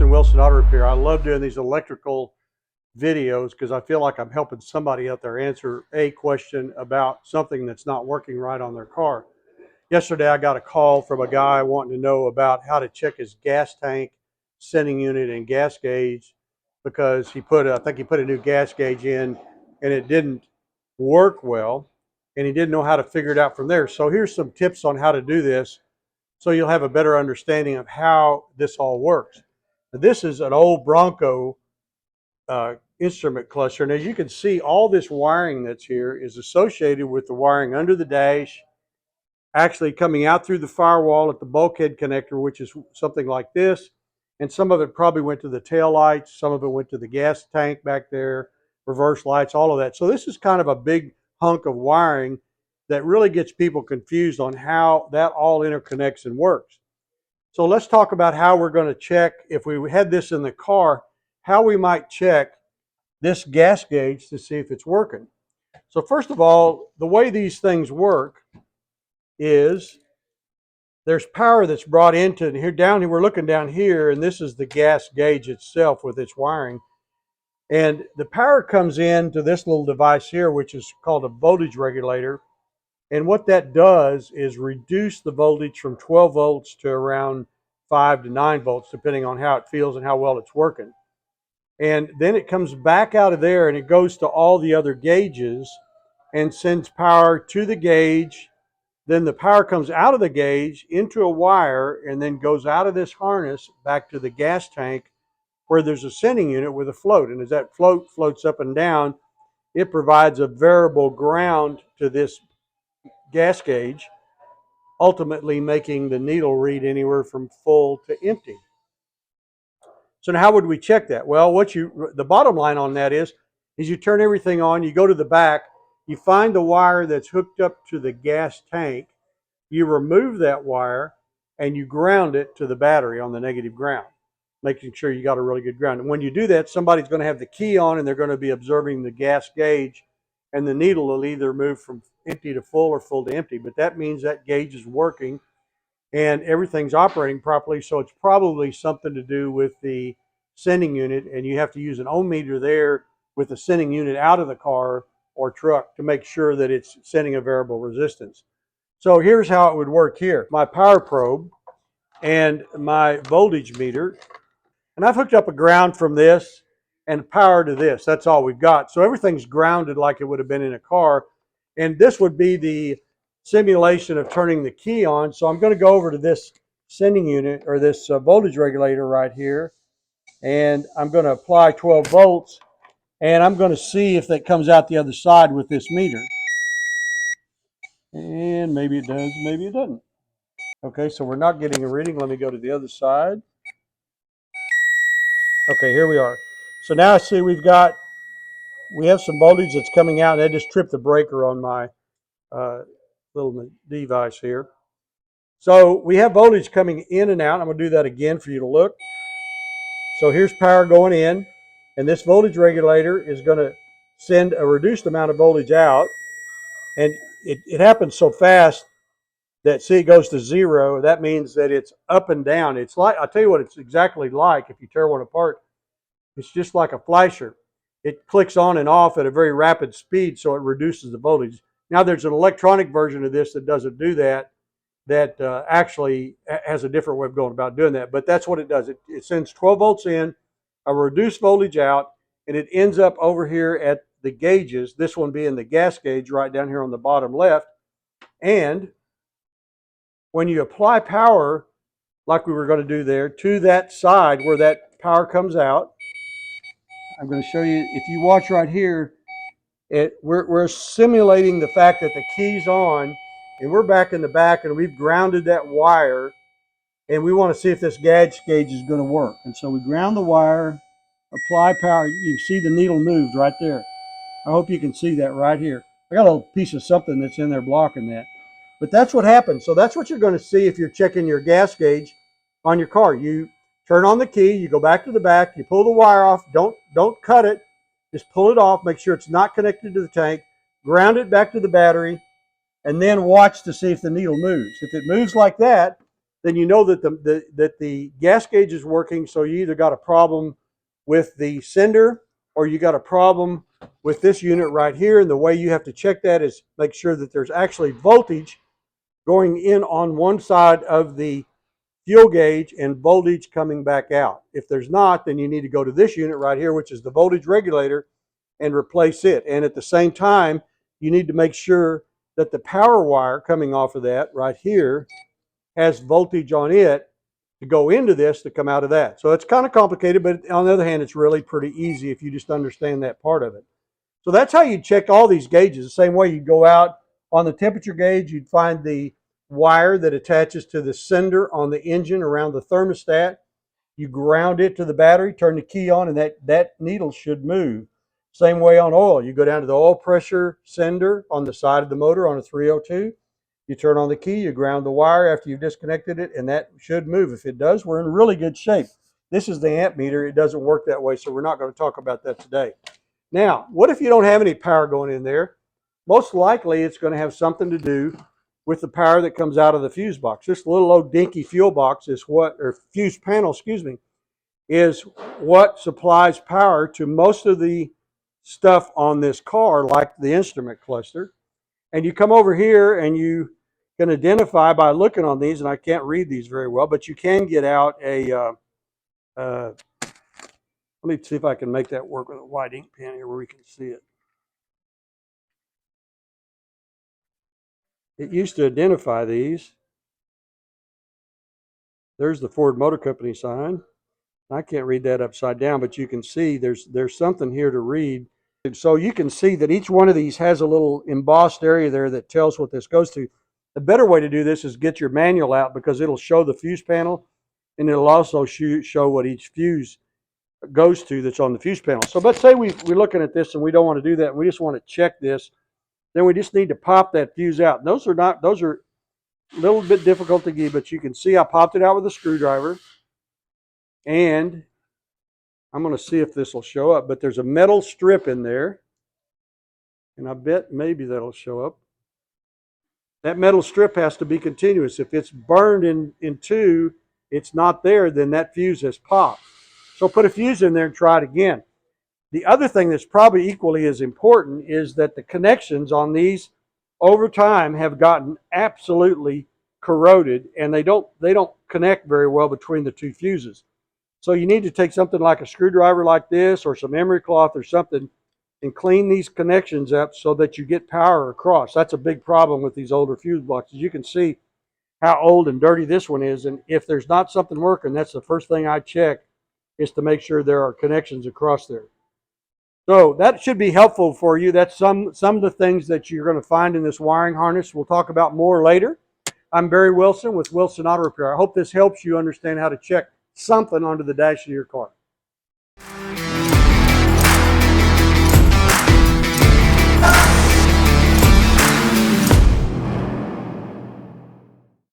Wilson Auto Repair. I love doing these electrical videos because I feel like I'm helping somebody out there answer a question about something that's not working right on their car. Yesterday I got a call from a guy wanting to know about how to check his gas tank, sending unit, and gas gauge because I think he put a new gas gauge in and it didn't work well and he didn't know how to figure it out from there. So here's some tips on how to do this so you'll have a better understanding of how this all works. Now, this is an old Bronco instrument cluster, and as you can see, all this wiring that's here is associated with the wiring under the dash, actually coming out through the firewall at the bulkhead connector, which is something like this, and some of it probably went to the tail lights, some of it went to the gas tank back there, reverse lights, all of that. So this is kind of a big hunk of wiring that really gets people confused on how that all interconnects and works. So let's talk about how we're going to check, if we had this in the car, how we might check this gas gauge to see if it's working. So first of all, the way these things work is there's power that's brought into it. Here, down here, we're looking down here, and this is the gas gauge itself with its wiring. And the power comes into this little device here, which is called a voltage regulator. And what that does is reduce the voltage from 12 volts to around 5 to 9 volts, depending on how it feels and how well it's working. And then it comes back out of there and it goes to all the other gauges and sends power to the gauge. Then the power comes out of the gauge into a wire and then goes out of this harness back to the gas tank where there's a sending unit with a float. And as that float floats up and down, it provides a variable ground to this gas gauge, ultimately making the needle read anywhere from full to empty. So now how would we check that? Well, the bottom line on that is you turn everything on, you go to the back, you find the wire that's hooked up to the gas tank, you remove that wire, and you ground it to the battery on the negative ground, making sure you got a really good ground. And when you do that, somebody's going to have the key on and they're going to be observing the gas gauge, and the needle will either move from empty to full or full to empty. But that means that gauge is working and everything's operating properly, so it's probably something to do with the sending unit, and you have to use an ohm meter there with the sending unit out of the car or truck to make sure that it's sending a variable resistance. So here's how it would work here. My power probe and my voltage meter, and I've hooked up a ground from this and power to this. That's all we've got. So everything's grounded like it would have been in a car, and this would be the simulation of turning the key on. So I'm going to go over to this sending unit or this voltage regulator right here, and I'm going to apply 12 volts, and I'm going to see if that comes out the other side with this meter. And maybe it does, maybe it doesn't. Okay, so we're not getting a reading. Let me go to the other side. Okay, here we are. So now I see we have some voltage that's coming out, and I just tripped the breaker on my little device here. So we have voltage coming in and out. I'm going to do that again for you to look. So here's power going in, and this voltage regulator is going to send a reduced amount of voltage out, and it happens so fast that, see, it goes to 0. That means that it's up and down. It's like, I'll tell you what it's exactly like if you tear one apart. It's just like a flasher. It clicks on and off at a very rapid speed, so it reduces the voltage. Now there's an electronic version of this that doesn't do that, that actually has a different way of going about doing that. But that's what it does. It sends 12 volts in, a reduced voltage out, and it ends up over here at the gauges, this one being the gas gauge right down here on the bottom left. And when you apply power, like we were going to do there, to that side where that power comes out, I'm going to show you, if you watch right here, we're simulating the fact that the key's on, and we're back in the back, and we've grounded that wire, and we want to see if this gas gauge is going to work. And so we ground the wire, apply power. You see the needle moved right there. I hope you can see that right here. I got a little piece of something that's in there blocking that. But that's what happens. So that's what you're going to see if you're checking your gas gauge on your car. You turn on the key, you go back to the back, you pull the wire off. Don't cut it. Just pull it off. Make sure it's not connected to the tank. Ground it back to the battery, and then watch to see if the needle moves. If it moves like that, then you know that the gas gauge is working. So you either got a problem with the sender or you got a problem with this unit right here. And the way you have to check that is make sure that there's actually voltage going in on one side of the fuel gauge and voltage coming back out. If there's not, then you need to go to this unit right here, which is the voltage regulator, and replace it. And at the same time, you need to make sure that the power wire coming off of that right here has voltage on it to go into this to come out of that. So it's kind of complicated, but on the other hand, it's really pretty easy if you just understand that part of it. So that's how you check all these gauges. The same way you go out on the temperature gauge, you'd find the wire that attaches to the sender on the engine around the thermostat. You ground it to the battery, turn the key on, and that needle should move. Same way on oil. You go down to the oil pressure sender on the side of the motor on a 302. You turn on the key, you ground the wire after you've disconnected it, and that should move. If it does, we're in really good shape. This is the amp meter. It doesn't work that way, so we're not going to talk about that today. Now, what if you don't have any power going in there? Most likely it's going to have something to do with the power that comes out of the fuse box. This little old dinky fuel box is what, or fuse panel, excuse me, is what supplies power to most of the stuff on this car, like the instrument cluster. And you come over here and you can identify by looking on these, and I can't read these very well, but you can get out a, let me see if I can make that work with a white ink pen here where we can see it. It used to identify these. There's the Ford Motor Company sign. I can't read that upside down, but you can see there's something here to read. And so you can see that each one of these has a little embossed area there that tells what this goes to. The better way to do this is get your manual out, because it'll show the fuse panel, and it'll also show what each fuse goes to that's on the fuse panel. So let's say we're looking at this and we don't want to do that. We just want to check this. Then we just need to pop that fuse out. And those are a little bit difficult to get, but you can see I popped it out with a screwdriver. And I'm going to see if this will show up. But there's a metal strip in there. And I bet maybe that'll show up. That metal strip has to be continuous. If it's burned in two, it's not there, then that fuse has popped. So put a fuse in there and try it again. The other thing that's probably equally as important is that the connections on these over time have gotten absolutely corroded, and they don't connect very well between the two fuses. So you need to take something like a screwdriver like this or some emery cloth or something and clean these connections up so that you get power across. That's a big problem with these older fuse boxes. You can see how old and dirty this one is, and if there's not something working, that's the first thing I check, is to make sure there are connections across there. So that should be helpful for you. That's some of the things that you're going to find in this wiring harness. We'll talk about more later. I'm Barry Wilson with Wilson Auto Repair. I hope this helps you understand how to check something onto the dash of your car.